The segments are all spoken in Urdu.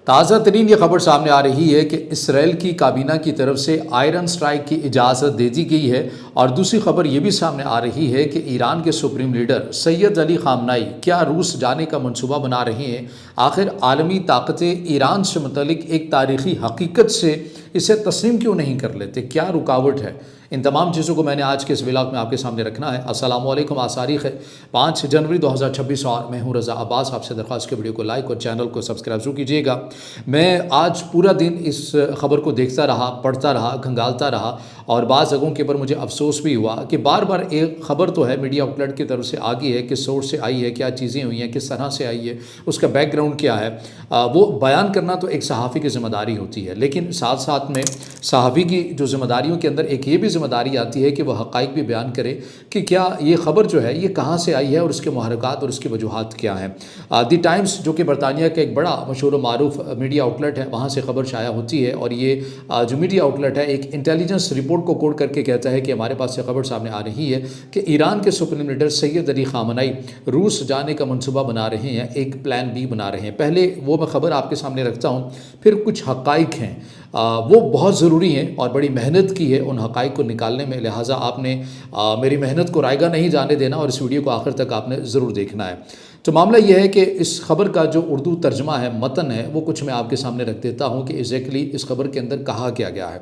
تازہ ترین یہ خبر سامنے آ رہی ہے کہ اسرائیل کی کابینہ کی طرف سے آئرن سٹرائک کی اجازت دے دی گئی ہے، اور دوسری خبر یہ بھی سامنے آ رہی ہے کہ ایران کے سپریم لیڈر سید علی خامنائی کیا روس جانے کا منصوبہ بنا رہے ہیں۔ آخر عالمی طاقتیں ایران سے متعلق ایک تاریخی حقیقت سے اسے تسلیم کیوں نہیں کر لیتے؟ کیا رکاوٹ ہے؟ ان تمام چیزوں کو میں نے آج کے اس ولاگ میں آپ کے سامنے رکھنا ہے۔ السلام علیکم، آج تاریخ ہے 5 جنوری 2026 اور میں ہوں رضا عباس۔ آپ سے درخواست کے ویڈیو کو لائک اور چینل کو سبسکرائب ضرور کیجیے گا۔ میں آج پورا دن اس خبر کو دیکھتا رہا، پڑھتا رہا، گھنگالتا رہا، اور بعض جگہوں کے اوپر مجھے افسوس بھی ہوا کہ بار بار ایک خبر تو ہے میڈیا آؤٹ لیٹ کی طرف سے آگئی ہے، کس سورس سے آئی ہے، کیا چیزیں ہوئی ہیں، کس طرح سے آئی ہے، اس کا بیک گراؤنڈ کیا ہے، وہ بیان کرنا تو ایک صحافی کی ذمہ داری ہوتی ہے، لیکن ساتھ ساتھ میں صحافی کی جو ذمہ داریوں کے اندر ایک یہ بھی ذمہ داری آتی ہے کہ وہ حقائق بھی بیان کرے کہ کیا یہ خبر جو ہے یہ کہاں سے آئی ہے اور اس کے محرکات اور اس کی وجوہات کیا ہیں۔ دی ٹائمز جو کہ برطانیہ کا ایک بڑا مشہور و معروف میڈیا آؤٹ لیٹ ہے، وہاں سے خبر شائع ہوتی ہے، اور یہ جو میڈیا آؤٹ لیٹ ہے ایک انٹیلیجنس رپورٹ کو کوٹ کر کے کہتا ہے کہ ہمارے پاس سے خبر سامنے آ رہی ہے کہ ایران کے سپریم لیڈر سید علی خامنائی روس جانے کا منصوبہ بنا رہے ہیں، ایک پلان بی بنا رہے ہیں۔ پہلے وہ میں خبر آپ کے سامنے رکھتا ہوں، پھر کچھ حقائق ہیں وہ بہت ضروری ہیں اور بڑی محنت کی ہے ان حقائق کو نکالنے میں، لہٰذا آپ نے میری محنت کو رائگاں نہیں جانے دینا اور اس ویڈیو کو آخر تک آپ نے ضرور دیکھنا ہے۔ تو معاملہ یہ ہے کہ اس خبر کا جو اردو ترجمہ ہے، متن ہے، وہ کچھ میں آپ کے سامنے رکھ دیتا ہوں کہ ایگزیکٹلی اس خبر کے اندر کہا کیا گیا ہے۔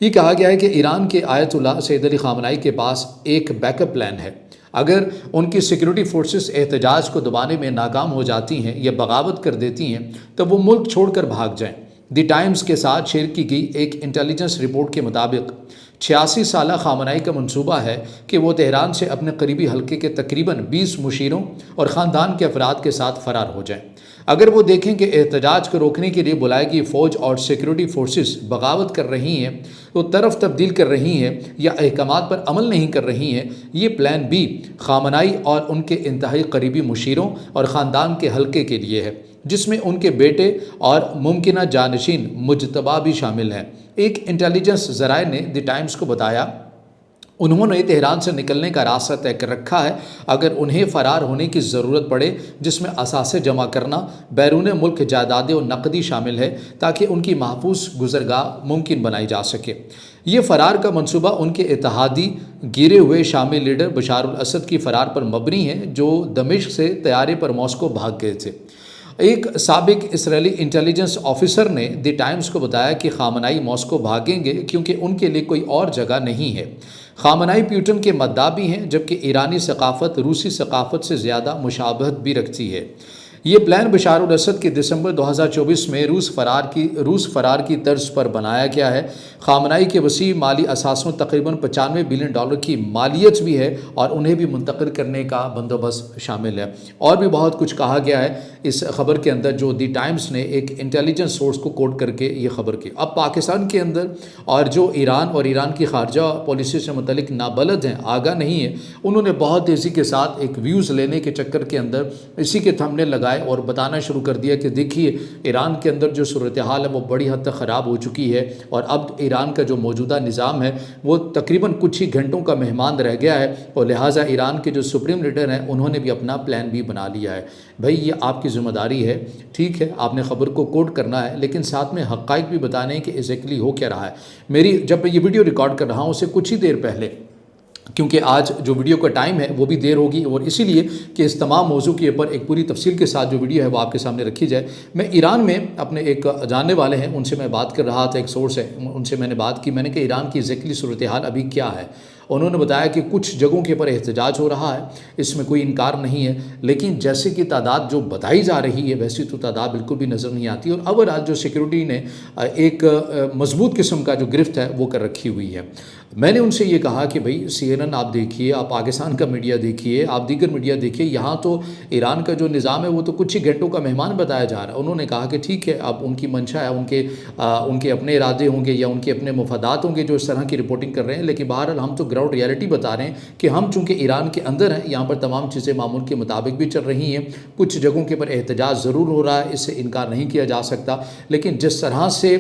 یہ کہا گیا ہے کہ ایران کے آیت اللہ سید علی خامنائی کے پاس ایک بیک اپ پلان ہے۔ اگر ان کی سیکیورٹی فورسز احتجاج کو دبانے میں ناکام ہو جاتی ہیں یا بغاوت کر دیتی ہیں تو وہ ملک چھوڑ کر بھاگ جائیں۔ دی ٹائمز کے ساتھ شیئر کی گئی ایک انٹیلیجنس رپورٹ کے مطابق 86 سالہ خامنائی کا منصوبہ ہے کہ وہ تہران سے اپنے قریبی حلقے کے تقریباً 20 مشیروں اور خاندان کے افراد کے ساتھ فرار ہو جائیں۔ اگر وہ دیکھیں کہ احتجاج کو روکنے کے لیے بلائی گئی فوج اور سیکیورٹی فورسز بغاوت کر رہی ہیں، وہ طرف تبدیل کر رہی ہیں یا احکامات پر عمل نہیں کر رہی ہیں، یہ پلان بی خامنائی اور ان کے انتہائی قریبی مشیروں اور خاندان کے حلقے کے لیے ہے، جس میں ان کے بیٹے اور ممکنہ جانشین مجتبی بھی شامل ہیں۔ ایک انٹیلیجنس ذرائع نے دی ٹائمز کو بتایا انہوں نے تہران سے نکلنے کا راستہ طے کر رکھا ہے اگر انہیں فرار ہونے کی ضرورت پڑے، جس میں اثاثے جمع کرنا، بیرون ملک جائیدادیں و نقدی شامل ہے تاکہ ان کی محفوظ گزرگاہ ممکن بنائی جا سکے۔ یہ فرار کا منصوبہ ان کے اتحادی گرے ہوئے شامی لیڈر بشار الاسد کی فرار پر مبنی ہے، جو دمشق سے طیارے پر ماسکو بھاگ گئے تھے۔ ایک سابق اسرائیلی انٹیلیجنس آفیسر نے دی ٹائمز کو بتایا کہ خامنائی ماسکو بھاگیں گے کیونکہ ان کے لیے کوئی اور جگہ نہیں ہے۔ خامنائی پیوٹن کے مداح بھی ہیں، جبکہ ایرانی ثقافت روسی ثقافت سے زیادہ مشابہت بھی رکھتی ہے۔ یہ پلان بشار الاسد کے دسمبر 2024 میں روس فرار کی طرز پر بنایا گیا ہے۔ خامنائی کے وسیع مالی اثاثوں تقریباً $95 بلین کی مالیت بھی ہے اور انہیں بھی منتقل کرنے کا بندوبست شامل ہے۔ اور بھی بہت کچھ کہا گیا ہے اس خبر کے اندر، جو دی ٹائمز نے ایک انٹیلیجنس سورس کو کوٹ کر کے یہ خبر کی۔ اب پاکستان کے اندر اور جو ایران اور ایران کی خارجہ پالیسی سے متعلق نابلد ہیں، آگاہ نہیں ہیں، انہوں نے بہت تیزی کے ساتھ ایک ویوز لینے کے چکر کے اندر اسی کے تھمبنیل لگائے اور بتانا شروع کر دیا کہ دیکھیے ایران کے اندر جو صورتحال ہے وہ بڑی حد تک خراب ہو چکی ہے، اور اب ایران کا جو موجودہ نظام ہے وہ تقریباً کچھ ہی گھنٹوں کا مہمان رہ گیا ہے، اور لہٰذا ایران کے جو سپریم لیڈر ہیں انہوں نے بھی اپنا پلان بھی بنا لیا ہے۔ بھائی یہ آپ کی ذمہ داری ہے، ٹھیک ہے، آپ نے خبر کو کوٹ کرنا ہے، لیکن ساتھ میں حقائق بھی بتانے کہ ایگزیکٹلی ہو کیا رہا ہے۔ جب میں یہ ویڈیو ریکارڈ کر رہا ہوں اسے کچھ ہی دیر پہلے، کیونکہ آج جو ویڈیو کا ٹائم ہے وہ بھی دیر ہوگی، اور اسی لیے کہ اس تمام موضوع کے اوپر ایک پوری تفصیل کے ساتھ جو ویڈیو ہے وہ آپ کے سامنے رکھی جائے، میں ایران میں اپنے ایک جاننے والے ہیں ان سے میں بات کر رہا تھا، ایک سورس ہے، ان سے میں نے بات کی، میں نے کہا ایران کی ایگزیکٹلی صورتحال ابھی کیا ہے؟ انہوں نے بتایا کہ کچھ جگہوں کے اوپر احتجاج ہو رہا ہے، اس میں کوئی انکار نہیں ہے، لیکن جیسے کہ تعداد جو بتائی جا رہی ہے ویسی تو تعداد بالکل بھی نظر نہیں آتی، اور اب آج جو سیکیورٹی نے ایک مضبوط قسم کا جو گرفت ہے وہ کر رکھی ہوئی ہے۔ میں نے ان سے یہ کہا کہ بھئی CNN آپ دیکھیے، آپ پاکستان کا میڈیا دیکھیے، آپ دیگر میڈیا دیکھیے، یہاں تو ایران کا جو نظام ہے وہ تو کچھ ہی گھنٹوں کا مہمان بتایا جا رہا ہے۔ انہوں نے کہا کہ ٹھیک ہے، اب ان کی منشا ہے، ان کے اپنے ارادے ہوں گے یا ان کے اپنے مفادات ہوں گے جو اس طرح کی رپورٹنگ کر رہے ہیں، لیکن بہرحال ہم تو گراؤنڈ ریئلٹی بتا رہے ہیں کہ ہم چونکہ ایران کے اندر ہیں، یہاں پر تمام چیزیں معمول کے مطابق بھی چل رہی ہیں، کچھ جگہوں کے پر احتجاج ضرور ہو رہا ہے، اس سے انکار نہیں کیا جا سکتا، لیکن جس طرح سے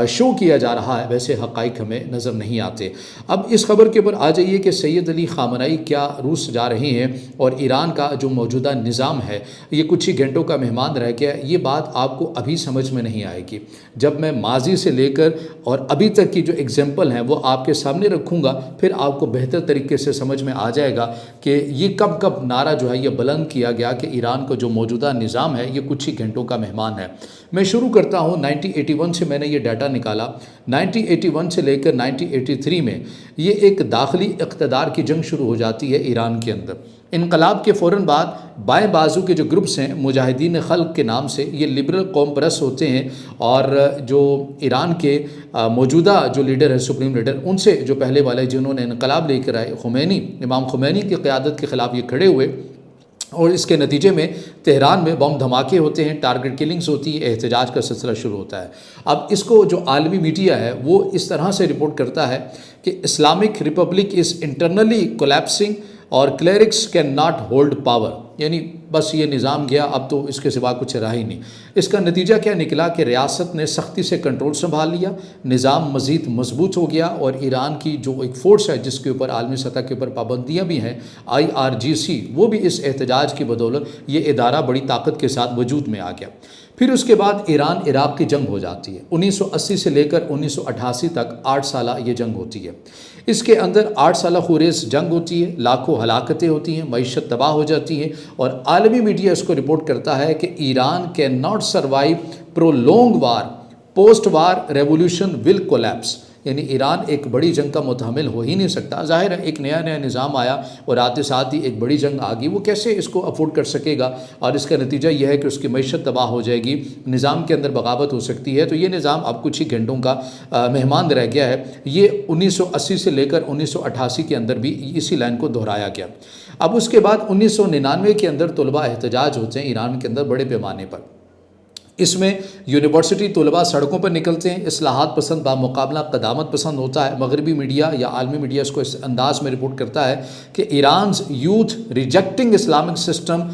شو کیا جا رہا ہے ویسے حقائق ہمیں نظر نہیں آتے۔ اب اس خبر کے اوپر آ جائیے کہ سید علی خامنائی کیا روس جا رہے ہیں اور ایران کا جو موجودہ نظام ہے یہ کچھ ہی گھنٹوں کا مہمان رہ گیا۔ یہ بات آپ کو ابھی سمجھ میں نہیں آئے گی، جب میں ماضی سے لے کر اور ابھی تک کی جو ایگزامپل ہیں وہ آپ کے سامنے رکھوں گا، پھر آپ کو بہتر طریقے سے سمجھ میں آ جائے گا کہ یہ کب کب نعرہ جو ہے یہ بلند کیا گیا کہ ایران کا جو موجودہ نظام ہے یہ کچھ ہی گھنٹوں کا مہمان ہے۔ میں شروع کرتا ہوں 1981 سے، میں نے یہ ڈیٹا نکالا۔ 1981 سے لے کر 1983 میں یہ ایک داخلی اقتدار کی جنگ شروع ہو جاتی ہے ایران کے اندر۔ انقلاب کے فوراً بعد بائیں بازو کے جو گروپس ہیں مجاہدین خلق کے نام سے، یہ لبرل قوم پرست ہوتے ہیں، اور جو ایران کے موجودہ جو لیڈر ہے سپریم لیڈر، ان سے جو پہلے والے جنہوں نے انقلاب لے کر آئے، خمینی، امام خمینی کی قیادت کے خلاف یہ کھڑے ہوئے، اور اس کے نتیجے میں تہران میں بم دھماکے ہوتے ہیں، ٹارگٹ کلنگز ہوتی ہے، احتجاج کا سلسلہ شروع ہوتا ہے۔ اب اس کو جو عالمی میڈیا ہے وہ اس طرح سے رپورٹ کرتا ہے کہ Islamic republic is internally collapsing اور clerics can not hold power, یعنی بس یہ نظام گیا، اب تو اس کے سوا کچھ رہا ہی نہیں۔ اس کا نتیجہ کیا نکلا کہ ریاست نے سختی سے کنٹرول سنبھال لیا، نظام مزید مضبوط ہو گیا، اور ایران کی جو ایک فورس ہے جس کے اوپر عالمی سطح کے اوپر پابندیاں بھی ہیں، IRGC، وہ بھی اس احتجاج کی بدولت یہ ادارہ بڑی طاقت کے ساتھ وجود میں آ گیا۔ پھر اس کے بعد ایران عراق کی جنگ ہو جاتی ہے۔ 1980 سے لے کر 1988 تک 8 سالہ یہ جنگ ہوتی ہے۔ اس کے اندر 8 سالہ خوریز جنگ ہوتی ہے، لاکھوں ہلاکتیں ہوتی ہیں، معیشت تباہ ہو جاتی ہے، اور عالمی میڈیا اس کو رپورٹ کرتا ہے کہ Iran can not survive prolong war, post war revolution will collapse, یعنی ایران ایک بڑی جنگ کا متحمل ہو ہی نہیں سکتا۔ ظاہر ہے ایک نیا نظام آیا اور آتے ساتھ ہی ایک بڑی جنگ آ گئی، وہ کیسے اس کو افورڈ کر سکے گا، اور اس کا نتیجہ یہ ہے کہ اس کی معیشت تباہ ہو جائے گی، نظام کے اندر بغاوت ہو سکتی ہے۔ تو یہ نظام اب کچھ ہی گھنٹوں کا مہمان رہ گیا ہے۔ یہ 1980 سے لے کر 1988 کے اندر بھی اسی لائن کو دہرایا گیا۔ اب اس کے بعد 1999 کے اندر طلباء احتجاج ہوتے ہیں ایران کے اندر بڑے پیمانے پر۔ اس میں یونیورسٹی طلباء سڑکوں پر نکلتے ہیں، اصلاحات پسند بامقابلہ قدامت پسند ہوتا ہے۔ مغربی میڈیا یا عالمی میڈیا اس کو اس انداز میں رپورٹ کرتا ہے کہ Iran's youth rejecting Islamic system,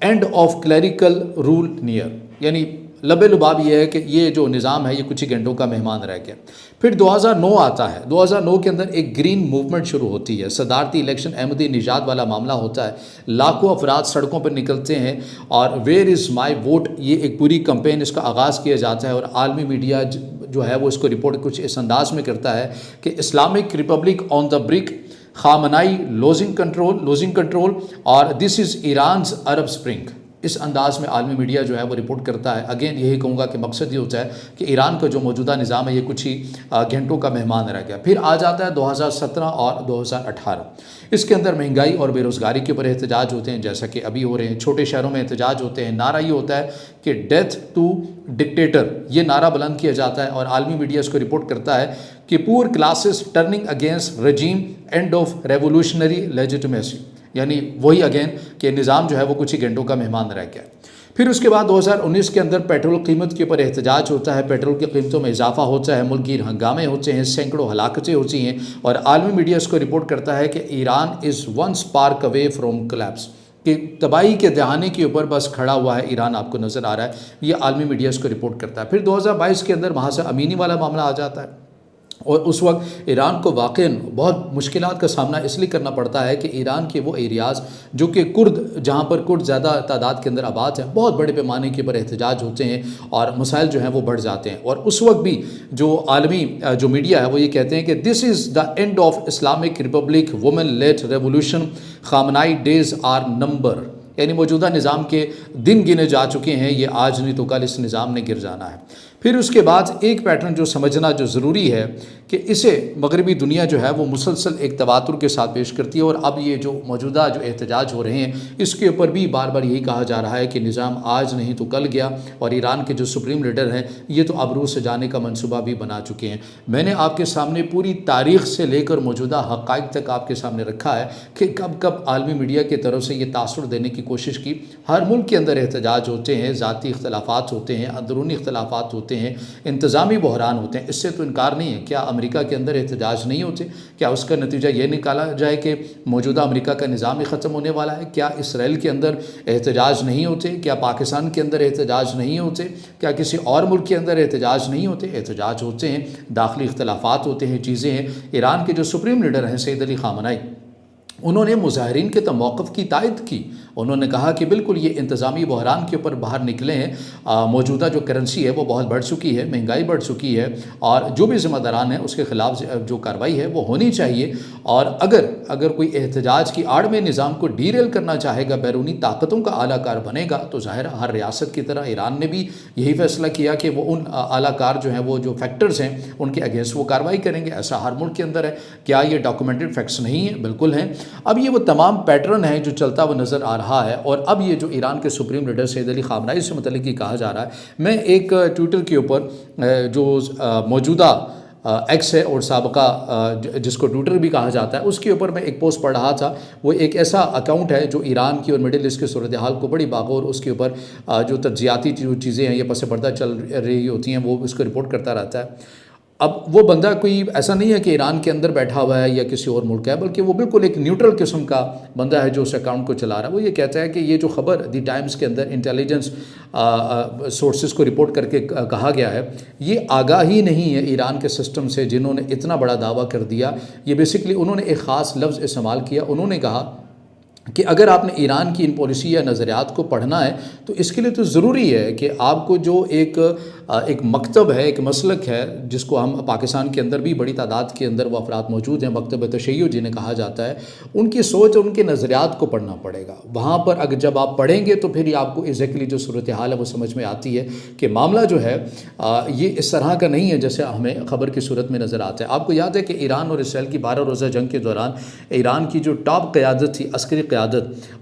end of clerical rule near, یعنی لبے لباب یہ ہے کہ یہ جو نظام ہے یہ کچھ ہی گھنٹوں کا مہمان رہ گیا۔ پھر 2009 آتا ہے۔ 2009 کے اندر ایک گرین موومنٹ شروع ہوتی ہے، صدارتی الیکشن احمدی نژاد والا معاملہ ہوتا ہے، لاکھوں افراد سڑکوں پر نکلتے ہیں، اور ویئر از مائی ووٹ، یہ ایک پوری کمپین اس کا آغاز کیا جاتا ہے، اور عالمی میڈیا جو ہے وہ اس کو رپورٹ کچھ اس انداز میں کرتا ہے کہ اسلامک ریپبلک آن دا برک، خامنائی لوزنگ کنٹرول، اور دس از ایرانز عرب سپرنگ۔ اس انداز میں عالمی میڈیا جو ہے وہ رپورٹ کرتا ہے۔ اگین یہی کہوں گا کہ مقصد یہ ہوتا ہے کہ ایران کا جو موجودہ نظام ہے یہ کچھ ہی گھنٹوں کا مہمان رہ گیا۔ پھر آ جاتا ہے 2017 اور 2018۔ اس کے اندر مہنگائی اور بے روزگاری کے اوپر احتجاج ہوتے ہیں، جیسا کہ ابھی ہو رہے ہیں۔ چھوٹے شہروں میں احتجاج ہوتے ہیں، نعرہ یہ ہوتا ہے کہ ڈیتھ ٹو ڈکٹیٹر، یہ نعرہ بلند کیا جاتا ہے، اور عالمی میڈیا اس کو رپورٹ کرتا ہے کہ پور classes turning against regime, and of revolutionary legitimacy, یعنی وہی اگین کہ نظام جو ہے وہ کچھ ہی گھنٹوں کا مہمان رہ گیا۔ پھر اس کے بعد 2019 کے اندر پیٹرول قیمت کے اوپر احتجاج ہوتا ہے، پیٹرول کی قیمتوں میں اضافہ ہوتا ہے، ملک گیر ہنگامے ہوتے ہیں، سینکڑوں ہلاکتیں ہوتی ہیں، اور عالمی میڈیا اس کو رپورٹ کرتا ہے کہ Iran is one spark away from collapse, کہ تباہی کے دہانے کے اوپر بس کھڑا ہوا ہے ایران، آپ کو نظر آ رہا ہے۔ یہ عالمی میڈیا اس کو رپورٹ کرتا ہے۔ پھر 2022 کے اندر وہاں سے امینی والا معاملہ آ جاتا ہے، اور اس وقت ایران کو واقعاً بہت مشکلات کا سامنا اس لیے کرنا پڑتا ہے کہ ایران کے وہ ایریاز جو کہ کرد، جہاں پر کرد زیادہ تعداد کے اندر آباد ہیں، بہت بڑے پیمانے کے اوپر احتجاج ہوتے ہیں، اور مسائل جو ہیں وہ بڑھ جاتے ہیں۔ اور اس وقت بھی جو عالمی جو میڈیا ہے وہ یہ کہتے ہیں کہ this is the end of Islamic republic woman led revolution, Khamenei days are number, یعنی موجودہ نظام کے دن گنے جا چکے ہیں، یہ آج نہیں تو کل اس نظام نے گر جانا ہے۔ پھر اس کے بعد ایک پیٹرن جو سمجھنا جو ضروری ہے کہ اسے مغربی دنیا جو ہے وہ مسلسل ایک تواتر کے ساتھ پیش کرتی ہے، اور اب یہ جو موجودہ جو احتجاج ہو رہے ہیں اس کے اوپر بھی بار بار یہی کہا جا رہا ہے کہ نظام آج نہیں تو کل گیا، اور ایران کے جو سپریم لیڈر ہیں یہ تو اب روس سے جانے کا منصوبہ بھی بنا چکے ہیں۔ میں نے آپ کے سامنے پوری تاریخ سے لے کر موجودہ حقائق تک آپ کے سامنے رکھا ہے کہ کب کب عالمی میڈیا کی طرف سے یہ تاثر دینے کی کوشش کی۔ ہر ملک کے اندر احتجاج ہوتے ہیں، ذاتی اختلافات ہوتے ہیں، اندرونی اختلافات ہوتے ہیں، انتظامی بحران ہوتے ہیں، اس سے تو انکار نہیں ہے۔ کیا امریکہ کے اندر احتجاج نہیں ہوتے؟ کیا اس کا نتیجہ یہ نکالا جائے کہ موجودہ امریکہ کا نظام ہی ختم ہونے والا ہے؟ کیا اسرائیل کے اندر احتجاج نہیں ہوتے؟ کیا پاکستان کے اندر احتجاج نہیں ہوتے؟ کیا کسی اور ملک کے اندر احتجاج نہیں ہوتے؟ احتجاج ہوتے ہیں، داخلی اختلافات ہوتے ہیں، چیزیں ہیں۔ ایران کے جو سپریم لیڈر ہیں سید علی خامنائی، انہوں نے مظاہرین کے موقف کی تائید کی۔ انہوں نے کہا کہ بالکل یہ انتظامی بحران کے اوپر باہر نکلے ہیں، موجودہ جو کرنسی ہے وہ بہت بڑھ چکی ہے، مہنگائی بڑھ چکی ہے، اور جو بھی ذمہ داران ہیں اس کے خلاف جو کارروائی ہے وہ ہونی چاہیے۔ اور اگر کوئی احتجاج کی آڑ میں نظام کو ڈیریل کرنا چاہے گا، بیرونی طاقتوں کا اعلیٰ کار بنے گا، تو ظاہر ہر ریاست کی طرح ایران نے بھی یہی فیصلہ کیا کہ وہ ان اعلیٰ کار جو ہیں، وہ جو فیکٹرز ہیں، ان کے اگینسٹ وہ کارروائی کریں گے۔ ایسا ہر ملک کے اندر ہے۔ کیا یہ ڈاکومنٹڈ فیکٹس نہیں ہیں؟ بالکل ہیں۔ اب یہ وہ تمام پیٹرن ہے جو چلتا ہوا نظر آ رہا ہے، اور اب یہ جو ایران کے سپریم لیڈر سید علی خامنائی سے متعلق یہ کہا جا رہا ہے۔ میں ایک ٹویٹر کے اوپر جو موجودہ ایکس ہے اور سابقہ جس کو ٹویٹر بھی کہا جاتا ہے، اس کے اوپر میں ایک پوسٹ پڑھ رہا تھا۔ وہ ایک ایسا اکاؤنٹ ہے جو ایران کی اور مڈل ایسٹ کے صورتحال کو بڑی باغور اس کے اوپر جو تجزیاتی جو چیزیں ہیں، یہ پس پردہ چل رہی ہوتی ہیں، وہ اس کو رپورٹ کرتا رہتا ہے۔ اب وہ بندہ کوئی ایسا نہیں ہے کہ ایران کے اندر بیٹھا ہوا ہے یا کسی اور ملک کا ہے، بلکہ وہ بالکل ایک نیوٹرل قسم کا بندہ ہے جو اس اکاؤنٹ کو چلا رہا ہے۔ وہ یہ کہتا ہے کہ یہ جو خبر دی ٹائمز کے اندر انٹیلیجنس سورسز کو رپورٹ کر کے کہا گیا ہے، یہ آگاہی نہیں ہے ایران کے سسٹم سے، جنہوں نے اتنا بڑا دعویٰ کر دیا۔ یہ بیسکلی انہوں نے ایک خاص لفظ استعمال کیا، انہوں نے کہا کہ اگر آپ نے ایران کی ان پالیسی یا نظریات کو پڑھنا ہے تو اس کے لیے تو ضروری ہے کہ آپ کو جو ایک مکتب ہے، ایک مسلک ہے، جس کو ہم پاکستان کے اندر بھی بڑی تعداد کے اندر وہ افراد موجود ہیں، مکتب تشیع جنہیں کہا جاتا ہے، ان کی سوچ اور ان کے نظریات کو پڑھنا پڑے گا۔ وہاں پر اگر جب آپ پڑھیں گے تو پھر یہ آپ کو ایگزیکٹلی جو صورتحال ہے وہ سمجھ میں آتی ہے کہ معاملہ جو ہے یہ اس طرح کا نہیں ہے جیسے ہمیں خبر کی صورت میں نظر آتا ہے۔ آپ کو یاد ہے کہ ایران اور اسرائیل کی 12 روزہ جنگ کے دوران ایران کی جو ٹاپ قیادت تھی، عسکری قیادت،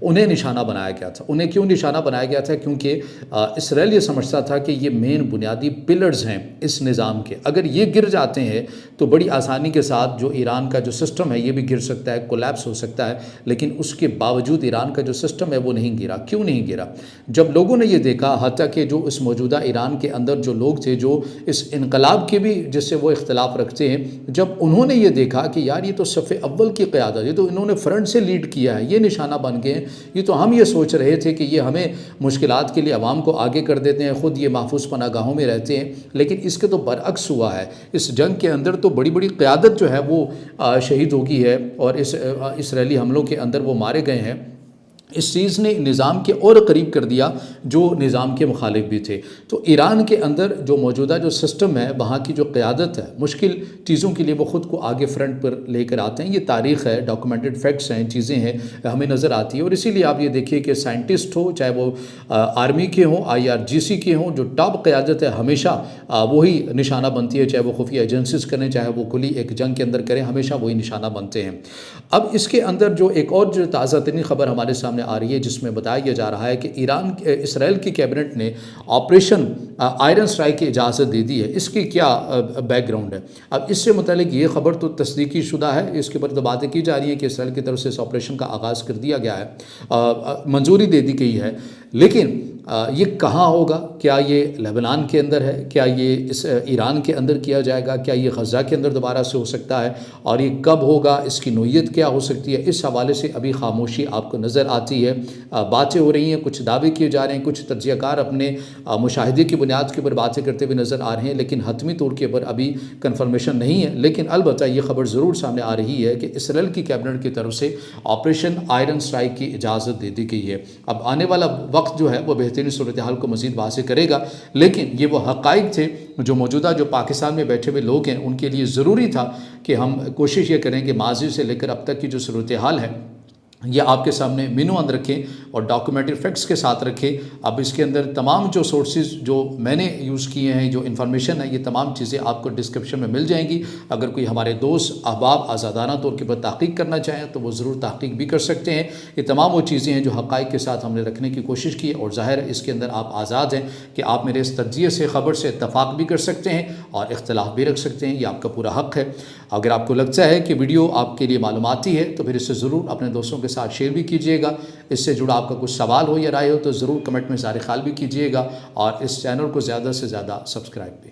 انہیں نشانہ بنایا گیا تھا۔ انہیں کیوں نشانہ بنایا گیا تھا؟ کیونکہ اسرائیل یہ سمجھتا تھا کہ یہ مین بنیادی پلرز ہیں اس نظام کے، اگر یہ گر جاتے ہیں تو بڑی آسانی کے ساتھ جو ایران کا جو سسٹم ہے یہ بھی گر سکتا ہے، کولیپس ہو سکتا ہے۔ لیکن اس کے باوجود ایران کا جو سسٹم ہے وہ نہیں گرا۔ کیوں نہیں گرا؟ جب لوگوں نے یہ دیکھا، حتیٰ کہ جو اس موجودہ ایران کے اندر جو لوگ تھے جو اس انقلاب کے بھی جس سے وہ اختلاف رکھتے ہیں، جب انہوں نے یہ دیکھا کہ یار یہ تو صف اول کی قیادت، یہ تو انہوں نے فرنٹ سے لیڈ کیا ہے، یہ نشانہ بن گئے ہیں، یہ تو ہم یہ سوچ رہے تھے کہ یہ ہمیں مشکلات کے لیے عوام کو آگے کر دیتے ہیں، خود یہ محفوظ پناہ گاہوں میں رہتے ہیں، لیکن اس کے تو برعکس ہوا ہے۔ اس جنگ کے اندر تو بڑی بڑی قیادت جو ہے وہ شہید ہو گئی ہے، اور اس اسرائیلی حملوں کے اندر وہ مارے گئے ہیں۔ اس چیز نے نظام کے اور قریب کر دیا جو نظام کے مخالف بھی تھے۔ تو ایران کے اندر جو موجودہ جو سسٹم ہے، وہاں کی جو قیادت ہے، مشکل چیزوں کے لیے وہ خود کو آگے فرنٹ پر لے کر آتے ہیں۔ یہ تاریخ ہے، ڈاکومنٹڈ فیکٹس ہیں، چیزیں ہیں، ہمیں نظر آتی ہیں۔ اور اسی لیے آپ یہ دیکھیے کہ سائنٹسٹ ہو، چاہے وہ آرمی کے ہوں، IRGC کے ہوں، جو ٹاپ قیادت ہے ہمیشہ وہی نشانہ بنتی ہے، چاہے وہ خفیہ ایجنسیز کریں، چاہے وہ کھلی ایک جنگ کے اندر کریں، ہمیشہ وہی نشانہ بنتے ہیں۔ اب اس کے اندر جو ایک اور جو تازہ ترین خبر ہمارے سامنے آ رہی ہے، جس میں بتایا جا رہا ہے کہ اسرائیل کی کیبنٹ نے آپریشن آئرن اسٹرائیک کی اجازت دے دی ہے۔ اس کی کیا بیک گراؤنڈ ہے؟ اب اس سے متعلق یہ خبر تو تصدیقی شدہ ہے، اس کے اوپر تو باتیں کی جا رہی ہے کہ اسرائیل کی طرف سے اس آپریشن کا آغاز کر دیا گیا ہے، منظوری دے دی گئی ہے، لیکن یہ کہاں ہوگا؟ کیا یہ لبنان کے اندر ہے؟ کیا یہ اس ایران کے اندر کیا جائے گا؟ کیا یہ غزہ کے اندر دوبارہ سے ہو سکتا ہے؟ اور یہ کب ہوگا؟ اس کی نوعیت کیا ہو سکتی ہے؟ اس حوالے سے ابھی خاموشی آپ کو نظر آتی ہے۔ باتیں ہو رہی ہیں، کچھ دعوے کیے جا رہے ہیں، کچھ تجزیہ کار اپنے مشاہدے کی بنیاد کے اوپر باتیں کرتے ہوئے نظر آ رہے ہیں، لیکن حتمی طور کے اوپر ابھی کنفرمیشن نہیں ہے۔ لیکن البتہ یہ خبر ضرور سامنے آ رہی ہے کہ اسرائیل کی کیبنٹ کی طرف سے آپریشن آئرن اسٹرائیک کی اجازت دے دی گئی ہے۔ اب آنے والا وقت جو ہے وہ بہترین صورتحال کو مزید واضح کرے گا، لیکن یہ وہ حقائق تھے جو موجودہ جو پاکستان میں بیٹھے ہوئے لوگ ہیں ان کے لیے ضروری تھا کہ ہم کوشش یہ کریں کہ ماضی سے لے کر اب تک کی جو صورتحال ہے یہ آپ کے سامنے مینو اند رکھیں اور ڈاکومنٹڈ فیکٹس کے ساتھ رکھیں۔ اب اس کے اندر تمام جو سورسز جو میں نے یوز کیے ہیں، جو انفارمیشن ہے، یہ تمام چیزیں آپ کو ڈسکرپشن میں مل جائیں گی۔ اگر کوئی ہمارے دوست احباب آزادانہ طور کے پر تحقیق کرنا چاہیں تو وہ ضرور تحقیق بھی کر سکتے ہیں۔ یہ تمام وہ چیزیں ہیں جو حقائق کے ساتھ ہم نے رکھنے کی کوشش کی، اور ظاہر ہے اس کے اندر آپ آزاد ہیں کہ آپ میرے اس تجزیے سے، خبر سے اتفاق بھی کر سکتے ہیں اور اختلاف بھی رکھ سکتے ہیں، یہ آپ کا پورا حق ہے۔ اگر آپ کو لگتا ہے کہ ویڈیو آپ کے لیے معلوماتی ہے تو پھر اسے ضرور اپنے دوستوں کے ساتھ شیئر بھی کیجیے گا۔ اس سے جڑا آپ کا کچھ سوال ہو یا رائے ہو تو ضرور کمنٹ میں اظہار خیال بھی کیجیے گا، اور اس چینل کو زیادہ سے زیادہ سبسکرائب بھی۔